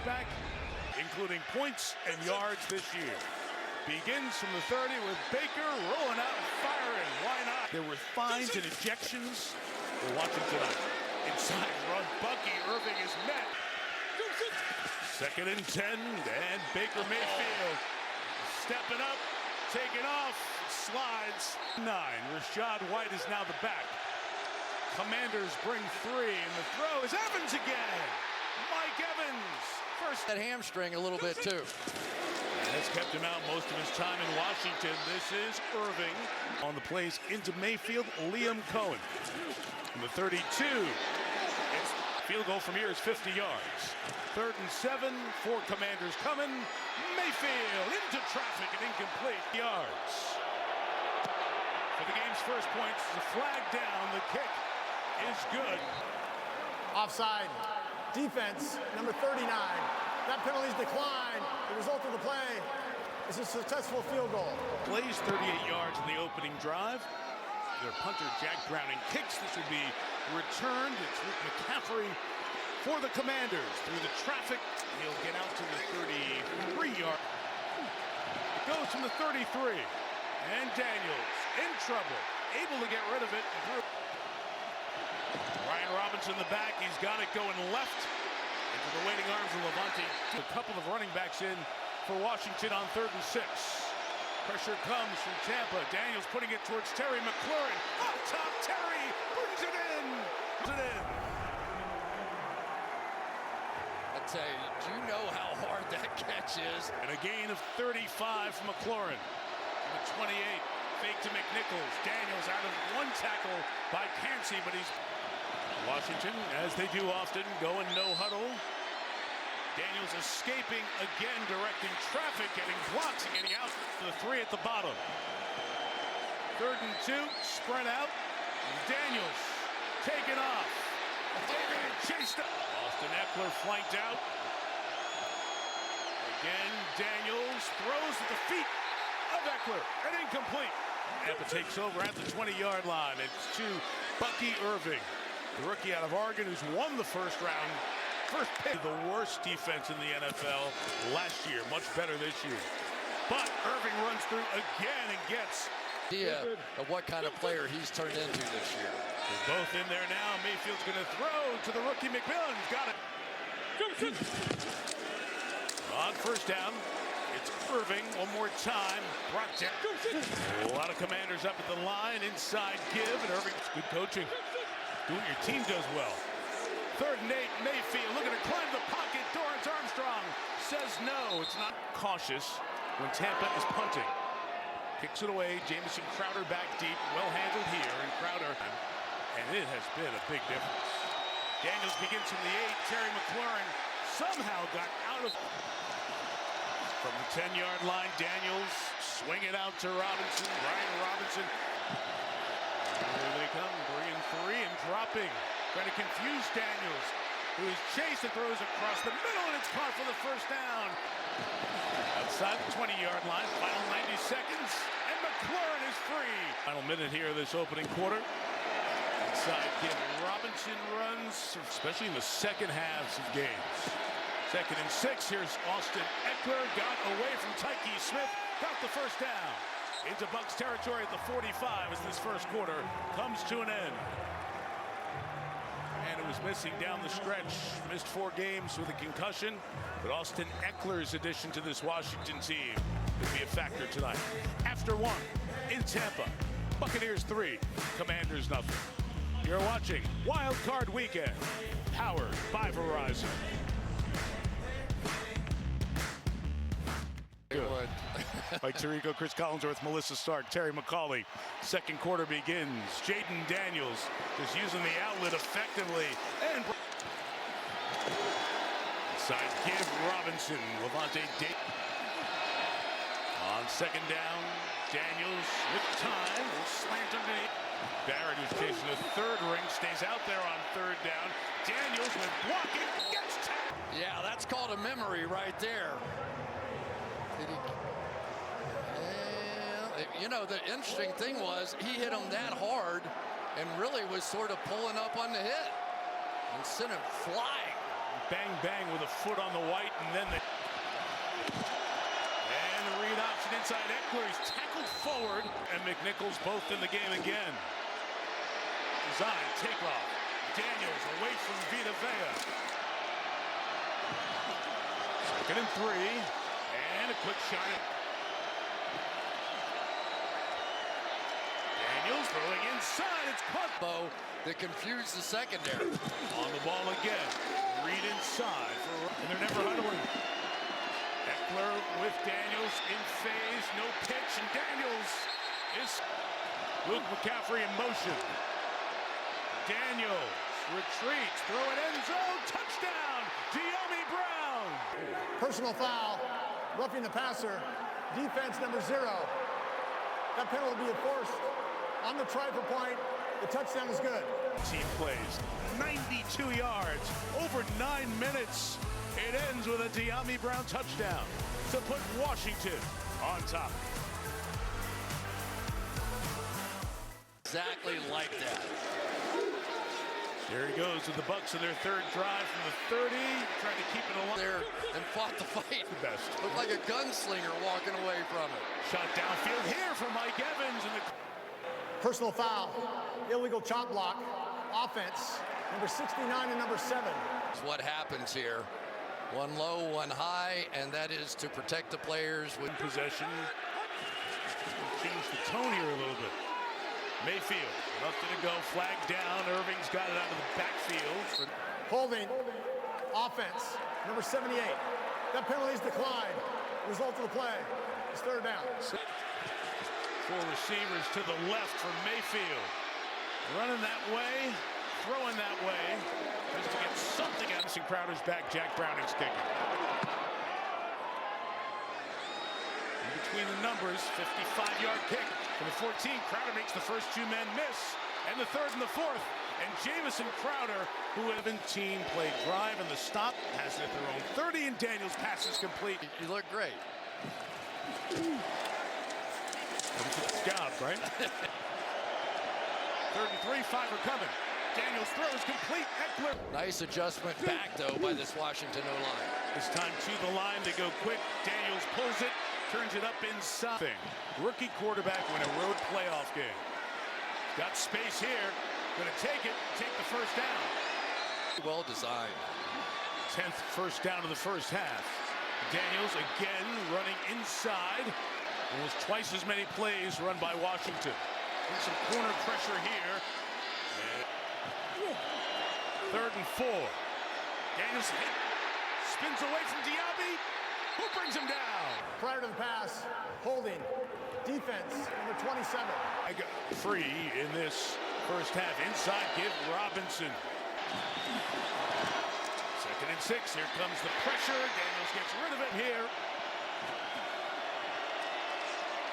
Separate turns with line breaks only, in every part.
back, including points and yards this year. Begins from the 30 with Baker rolling out and firing. Why not? There were fines and ejections. We're watching tonight. Inside run, Bucky Irving is met. 2nd and 10, and Baker Mayfield stepping up, taking off, slides. 9, Rashad White is now the back. Commanders bring 3, and the throw is Evans again. Mike Evans, first.
That hamstring a little bit too.
That's kept him out most of his time in Washington. This is Irving on the plays into Mayfield, Liam Cohen. From the 32, it's field goal from here is 50 yards. 3rd and 7, 4 Commanders coming. Mayfield into traffic and incomplete yards. For the game's first points, the flag down, the kick is good.
Offside. Defense, number 39. That penalty's declined. The result of the play is a successful field goal.
Plays 38 yards in the opening drive. Their punter, Jack Browning, kicks. This will be returned. It's Rick McCaffrey for the Commanders. Through the traffic, he'll get out to the 33-yard. It goes from the 33. And Daniels in trouble. Able to get rid of it. Ryan Robinson in the back. He's got it going left. Into the waiting arms of Levante. A couple of running backs in for Washington on 3rd and 6. Pressure comes from Tampa. Daniels putting it towards Terry McLaurin. Up top, Terry brings it in.
I tell you, do you know how hard that catch is?
And a gain of 35 from McLaurin. The 28, fake to McNichols. Daniels out of one tackle by Cansey, but he's Washington, as they do often, going no huddle. Daniels escaping again, directing traffic, getting blocks and getting out to the 3 at the bottom. 3rd and 2, spread out. Daniels taken off. David chased up. Austin Eckler flanked out. Again, Daniels throws at the feet of Eckler and incomplete. Tampa takes over at the 20-yard line. It's to Bucky Irving, the rookie out of Oregon who's won the first round. First pick. The worst defense in the NFL last year. Much better this year. But Irving runs through again and gets
idea of what kind of player he's turned into this year.
They're both in there now. Mayfield's going to throw to the rookie McMillan. He's got it. On 1st down, it's Irving one more time. Brought down. A lot of Commanders up at the line. Inside give, and Irving. Good coaching. Do what your team does well. 3rd and 8, Mayfield looking to climb the pocket. Dorrance Armstrong says no. It's not cautious when Tampa is punting. Kicks it away. Jamison Crowder back deep. Well handled here. And Crowder, and it has been a big difference. Daniels begins from the 8. Terry McLaurin somehow got out of. From the 10-yard line, Daniels swing it out to Robinson. Ryan Robinson. Here they come, bringing 3 and dropping. Trying to confuse Daniels, who is chased and throws across the middle, and it's caught for the 1st down. Outside the 20-yard line, final 90 seconds, and McLaurin is free. Final minute here of this opening quarter. Inside give, Robinson runs, especially in the second halves of games. 2nd and 6, here's Austin Eckler, got away from Tyke Smith, got the 1st down. Into Bucs territory at the 45 as this first quarter comes to an end. And it was missing down the stretch, missed 4 games with a concussion, but Austin Eckler's addition to this Washington team could be a factor tonight. After 1 in Tampa, Buccaneers 3, Commanders nothing. You're watching Wild Card Weekend, powered by Verizon.
Good.
Mike Tirico, Chris Collinsworth, Melissa Stark, Terry McCauley. 2nd quarter begins. Jaden Daniels just using the outlet effectively. And inside give, Robinson. Levante Davis. On 2nd down, Daniels with time. Will slant underneath. Barrett, who's chasing the 3rd ring, stays out there on 3rd down. Daniels with blocking, gets tackled.
Yeah, that's called a memory right there. You know, the interesting thing was he hit him that hard and really was sort of pulling up on the hit and sent him flying.
Bang, bang with a foot on the white, and then the read option inside Eckler. He's tackled forward, and McNichols both in the game again. Design, takeoff. Daniels away from Vita Vea. 2nd and 3, and a quick shot. Daniels throwing inside. It's caught.
Bo that confused the secondary.
On the ball again. Read inside, and they're never huddling. Eckler with Daniels in phase, no pitch, and Daniels is Luke McCaffrey in motion. Daniels retreats, throw it end zone, touchdown, De'Ami Brown.
Personal foul, roughing the passer, defense number 0. That penalty will be enforced on the try for point. The touchdown is good.
Team plays 92 yards, over 9 minutes. It ends with a De'Ami Brown touchdown to put Washington on top.
Exactly like that.
There he goes with the Bucs in their 3rd drive from the 30, trying to keep it alive.
There and fought the fight.
The best.
Looked like a gunslinger walking away from it.
Shot downfield here from Mike Evans. And the
Personal foul, illegal chop block, offense, number 69 and number 7.
That's what happens here. One low, one high, and that is to protect the players with
possession. Change the tone here a little bit. Mayfield, nothing to go, flag down. Irving's got it out of the backfield.
Holding, offense, number 78. That penalty is declined. Result of the play is 3rd down.
4 receivers to the left from Mayfield. Running that way, throwing that way, just to get something out. Crowder's back, Jack Browning's kicking. In between the numbers, 55-yard kick. For the 14, Crowder makes the first 2 men miss, and the 3rd and the 4th. And Jamison Crowder, who have been team play drive, and the stop has it at their own 30, and Daniels passes complete.
You look great.
Comes with the job, right? 3rd and 3, 5 are coming. Daniels throws complete. Eckler.
Nice adjustment back, though, by this Washington O-line.
This time to the line, they go quick. Daniels pulls it, turns it up inside. Rookie quarterback win a road playoff game. Got space here. Going to take it, take the first down.
Well designed.
10th first down of the first half. Daniels again running inside. Almost twice as many plays run by Washington. And some corner pressure here. 3rd and 4. Daniels hit. Spins away from De'Ami. Who brings him down?
Prior to the pass, holding, defense, number 27.
I got free in this first half. Inside, give Robinson. 2nd and 6. Here comes the pressure. Daniels gets rid of it here.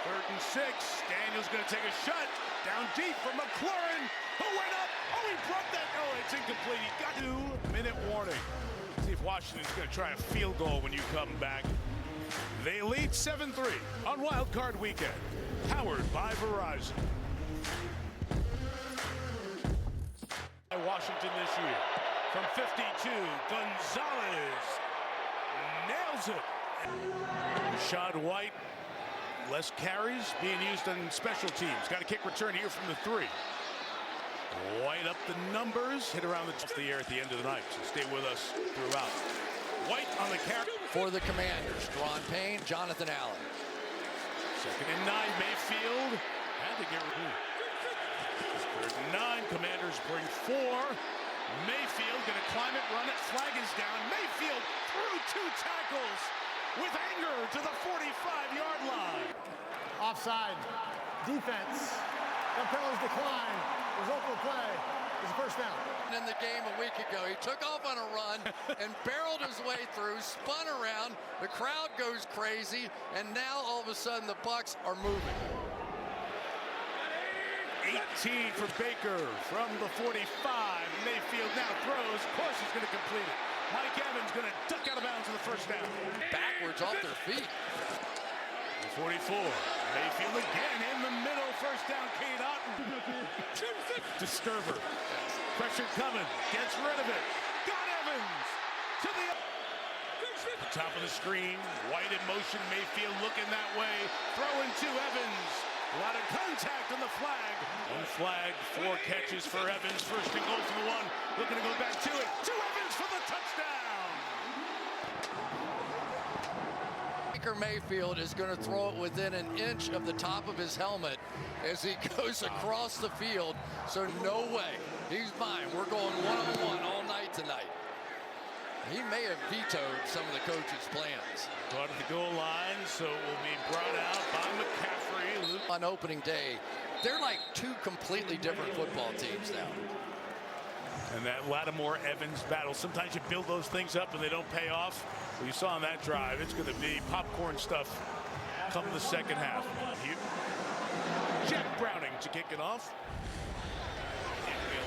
3rd and 6. Daniels going to take a shot. Down deep for McLaurin, who went up. Oh, he broke that. Oh, it's incomplete. He got 2-minute warning. See if Washington's going to try a field goal when you come back. They lead 7-3 on Wild Card Weekend. Powered by Verizon. Washington this year. From 52, Gonzalez nails it. Rashad White. Less carries being used on special teams. Got a kick return here from the 3. White up the numbers. Hit around the air at the end of the night. So stay with us throughout. White on the carry.
For the Commanders, Deron Payne, Jonathan Allen.
2nd and 9, Mayfield. Had to get rid. 3rd and 9, Commanders bring 4. Mayfield gonna climb it, run it. Flag is down. Mayfield through 2 tackles. With anger to the 45-yard line.
Offside, defense. That penalty is declined. Result of the play is a first down.
In the game a week ago, he took off on a run and barreled his way through, spun around, the crowd goes crazy, and now all of a sudden the Bucs are moving.
18 for Baker from the 45. Mayfield now throws. Of course he's going to complete it. Mike Evans going to duck out of bounds for the first down.
Backwards off their feet.
44. Mayfield again in the middle. First down, Cade Otton. Disturber. Pressure coming. Gets rid of it. Got Evans to Top of the screen, White in motion, Mayfield looking that way, throwing to Evans. A lot of contact on the flag. One flag, 4 catches for Evans. First and goal for the one, looking to go back to it. To Evans for the touchdown.
Baker Mayfield is going to throw it within an inch of the top of his helmet as he goes across the field. So no way, he's mine. We're going one-on-one all night tonight. He may have vetoed some of the coach's plans.
Caught at the goal line, so it will be brought out by McCaffrey.
On opening day, they're like 2 completely different football teams now.
And that Lattimore-Evans battle, sometimes you build those things up and they don't pay off. Well, you saw on that drive, it's going to be popcorn stuff come the second half. Jack Browning to kick it off.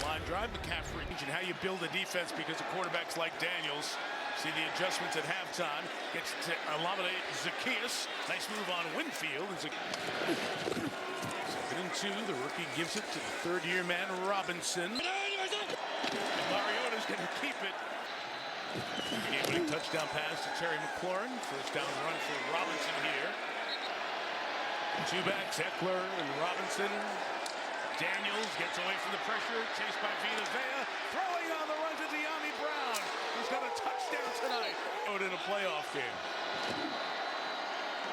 Line drive, McCaffrey, and how you build a defense because of quarterbacks like Daniels. See the adjustments at halftime. Gets to eliminate Zacchaeus. Nice move on Winfield. 2nd and 2. The rookie gives it to the third-year man, Robinson. And Mariota's going to keep it. Game-winning touchdown pass to Terry McLaurin. First down run for Robinson here. 2 backs, Eckler and Robinson. Daniels gets away from the pressure, chased by Vita Vea, throwing on the run to De'Ami Brown, who's got a touchdown tonight. Out in a playoff game.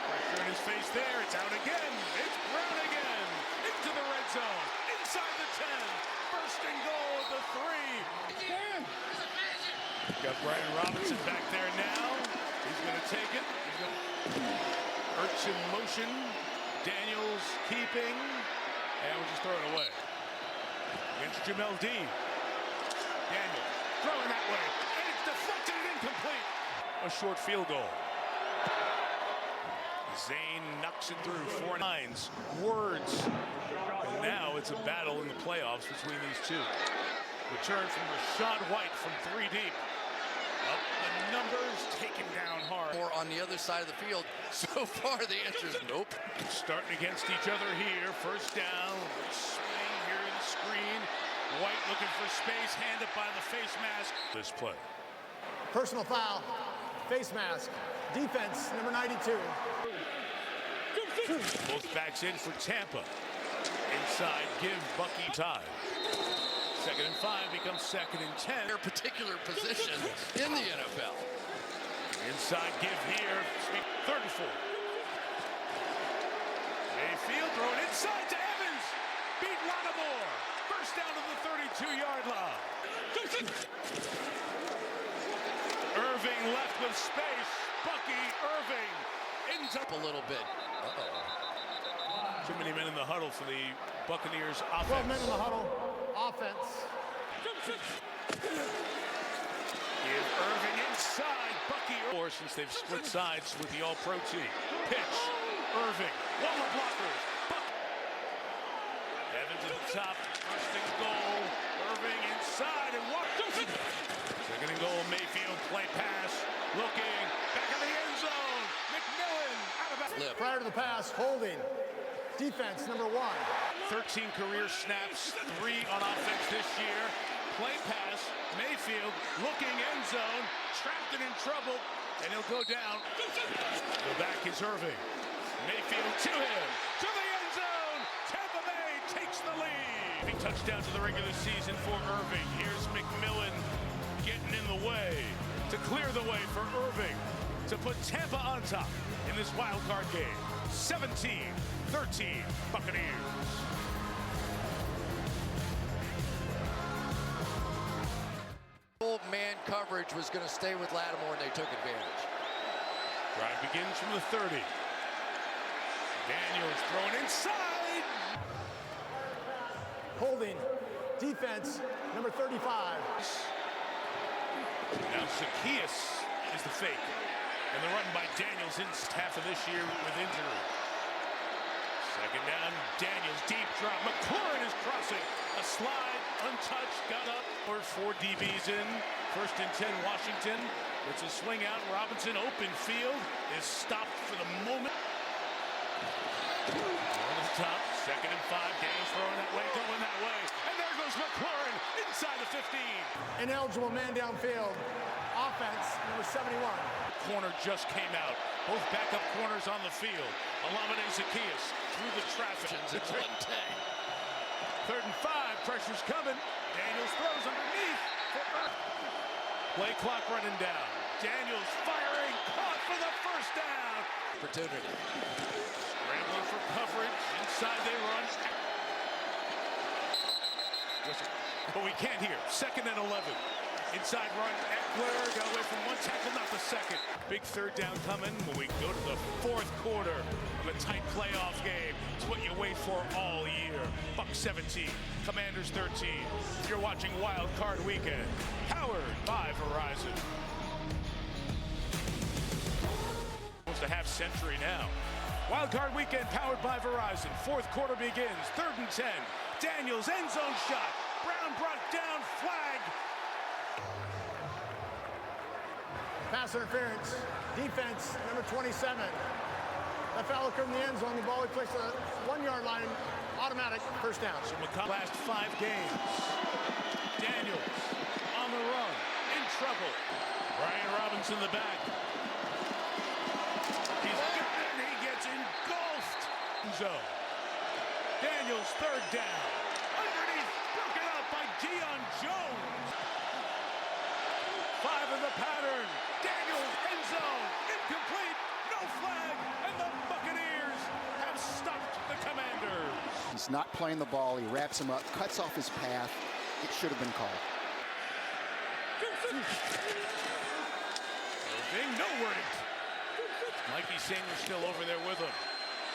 Pressure in his face there, it's out again. It's Brown again, into the red zone, inside the 10, first and goal at the 3. Got Brian Robinson back there now. He's going to take it. Ertz in motion, Daniels keeping. And we'll just throw it away. Against Jamel Dean. Daniels throwing that way. And it's deflected and incomplete. A short field goal. Zane knocks it through 4 nines. Words. And now it's a battle in the playoffs between these two. Return from Rashad White from 3 deep. Up the numbers, taken down hard.
Or on the other side of the field. So far, the answer is nope.
Starting against each other here. First down. Swing here in the screen. White looking for space. Handed by the face mask. This play.
Personal foul. Face mask. Defense, number 92.
Both backs in for Tampa. Inside, give Bucky time. 2nd and 5 becomes 2nd and 10.
Their particular position in the NFL.
Inside give here. 3rd and 4. Mayfield throwing inside to Evans. Beat Lattimore. First down to the 32-yard line. Irving left with space. Bucky Irving into
A little bit.
Too many men in the huddle for the Buccaneers
12
offense.
men in the huddle. Offense.
Give Irving inside. Bucky or since they've split sides with the All-Pro team. Pitch. Irving. One more blockers. Evans at the top. First and goal. Irving inside and one. 2nd and goal. Mayfield play pass. Looking. Back in the end zone. McMillan out of bounds.
Prior to the pass, holding. Defense, number 1.
13 career snaps, 3 on offense this year. Play pass, Mayfield looking end zone, trapped and in trouble, and he'll go down. The back is Irving. Mayfield to him, to the end zone. Tampa Bay takes the lead. Big touchdown to the regular season for Irving. Here's McMillan getting in the way to clear the way for Irving to put Tampa on top in this wild card game. 17-13 Buccaneers.
Man coverage was going to stay with Lattimore, and they took advantage.
Drive begins from the 30. Daniels thrown inside.
Holding. Defense, number 35.
Now Zacchaeus is the fake. And the run by Daniels in half of this year with injury. 2nd down, Daniels, deep drop. McLaurin is crossing. A slide, untouched, got up. Or 4 DBs in. 1st and 10, Washington. It's a swing out. Robinson, open field, is stopped for the moment. On the top, 2nd and 5. Daniels throwing that way, going that way. And there goes McLaurin inside the 15.
Ineligible man downfield. Offense. offense, number 71.
Corner just came out. Both backup corners on the field. Alameda Zacchaeus through the traffic.
It's
3rd and 5. Pressure's coming. Daniels throws underneath. Play clock running down. Daniels firing. Caught for the first down.
Opportunity.
Scrambling for coverage. Inside they run. But we can't hear. 2nd and 11. Inside run. Eckler got away from one tackle, not the second. Big 3rd down coming when we go to the 4th quarter of a tight playoff game. It's what you wait for all year. Bucs 17, Commanders 13. You're watching Wild Card Weekend, powered by Verizon. Almost a half century now. Wild Card Weekend powered by Verizon. 4th quarter begins. 3rd and 10. Daniels end zone shot. Brown brought down, flag.
Pass interference. Defense, number 27. That foul occurred in the end zone. The ball was placed on the 1-yard line. Automatic first down.
So last 5 games. Daniels on the run. In trouble. Brian Robinson in the back. He's got it and he gets engulfed. Zone. Daniels 3rd down. Underneath. Broken up by Deion Jones. 5 in the pattern. Daniels end zone. Incomplete. No flag. And the Buccaneers have stopped the Commanders.
He's not playing the ball. He wraps him up, cuts off his path. It should have been called.
Irving, no verdict. Mikey Sanger still over there with him.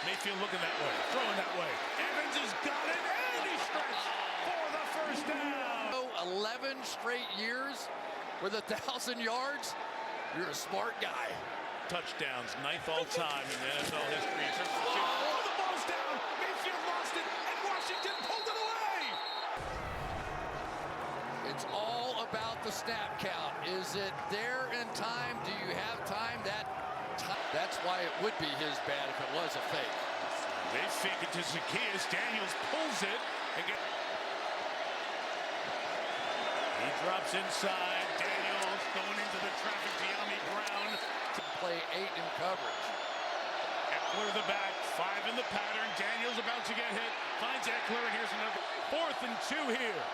Mayfield looking that way, throwing that way. Evans has got it, and he stretched for the first down.
11 straight years with 1,000 yards. You're a smart guy.
Touchdowns, 9th all time in the NFL history. In terms of oh, the ball's down. Mayfield lost it, and Washington pulled it away.
It's all about the snap count. Is it there in time? Do you have time? That's why it would be his bad if it was a fake.
They fake it to Zacchaeus. Daniels pulls it. He drops inside. Daniels going into the traffic. De'Ami Brown.
Play 8 in coverage.
Eckler the back. 5 in the pattern. Daniels about to get hit. Finds Eckler. And here's another. 4th and 2 here.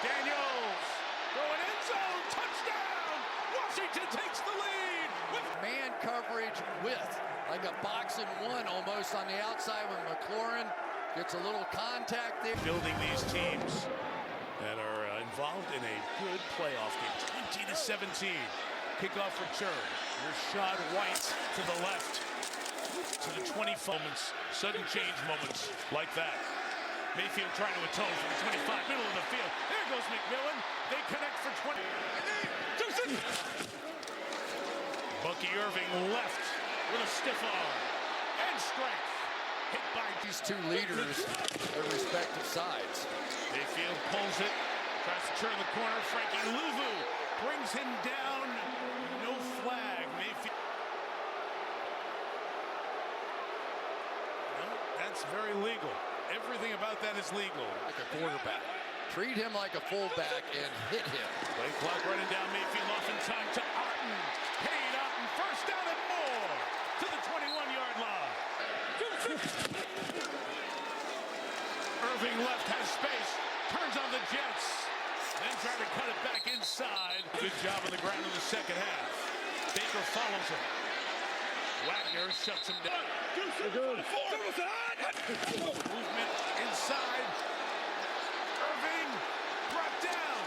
Daniels going end zone. Touchdown. Washington takes the lead. With
Man coverage with like a box and 1 almost on the outside when McLaurin gets a little contact there.
Building these teams that are involved in a good playoff game. 20-17. Kickoff return. Rashad White to the left. To the 20 moments. Sudden change moments like that. Mayfield trying to atone from the 25, middle of the field. There goes McMillan. They connect for 20. Bucky Irving left with a stiff arm and strength. Hit by
these 2 leaders, their respective sides.
Mayfield pulls it, tries to turn the corner. Frankie Luvu brings him down. No flag. Mayfield. No, that's very legal. Everything about that is legal.
Like a quarterback. Treat him like a fullback and hit him.
Play clock running down. Mayfield off in time to Otten. Paid Otten. First down and more to the 21-yard line. Irving left has space. Turns on the Jets. Then trying to cut it back inside. Good job on the ground in the second half. Baker follows him. Wagner shuts him down. Movement inside. Irving brought down.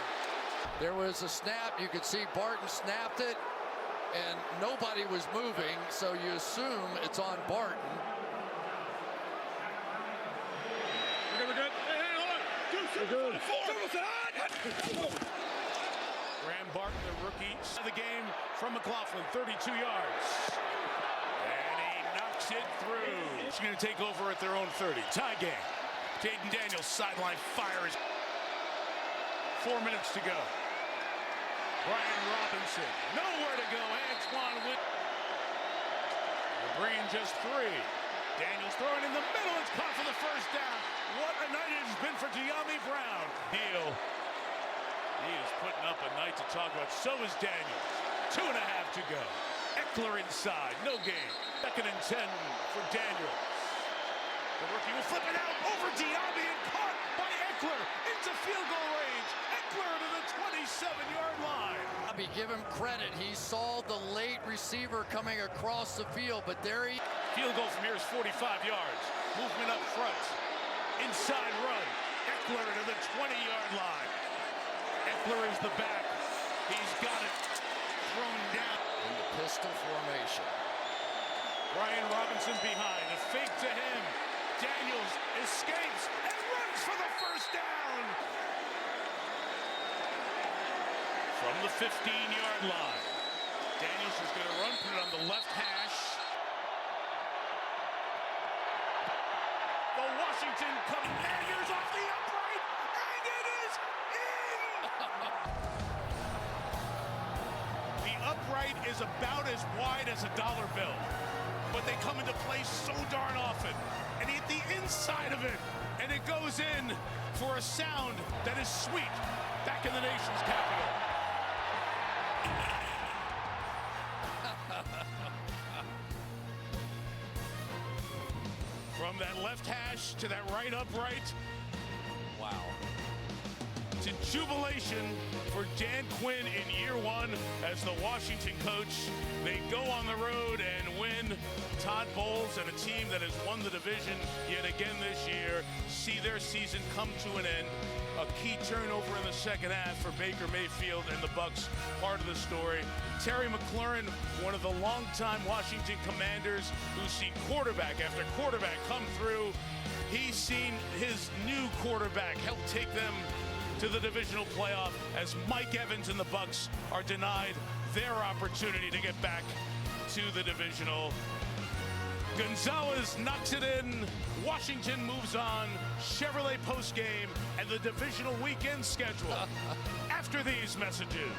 There was a snap. You could see Barton snapped it, and nobody was moving, so you assume it's on Barton.
We're good. Hey, hold on. Graham Barton, the rookie, of the game from McLaughlin, 32 yards. And he knocks it through. He's going to take over at their own 30. Tie game. Jaden Daniels sideline fires. 4 minutes to go. Brian Robinson, nowhere to go. Antoine Witt. We're bringing just 3. Daniels throwing in the middle. It's caught for the first down. What a night it has been for De'Ami Brown. He is putting but so is Daniels. 2.5 to go. Eckler inside, no gain. 2nd and 10 for Daniels. The rookie will flip it out over Diaby and caught by Eckler into field goal range. Eckler to the 27-yard line.
Give him credit. He saw the late receiver coming across the field, but there he...
Field goal from here is 45 yards. Movement up front. Inside run. Eckler to the 20-yard line. Eckler is the back. He's got it thrown down.
In the pistol formation.
Brian Robinson behind. A fake to him. Daniels escapes and runs for the first down. From the 15-yard line. Daniels is going to run, put it on the left hash. The Washington Commanders off the upright, and it is in! The upright is about as wide as a dollar bill, but they come into play so darn often. And he hit the inside of it, and it goes in for a sound that is sweet back in the nation's capital. From that left hash to that right upright. Wow. To jubilation for Dan Quinn in year 1 as the Washington coach. They go on the road and win. Todd Bowles and a team that has won the division yet again this year see their season come to an end. A key turnover in the second half for Baker Mayfield and the Bucs, part of the story. Terry McLaurin, one of the longtime Washington Commanders who's seen quarterback after quarterback come through. He's seen his new quarterback help take them to the divisional playoff as Mike Evans and the Bucs are denied their opportunity to get back to the divisional. Gonzalez knocks it in. Washington moves on. Chevrolet postgame and the divisional weekend schedule after these messages.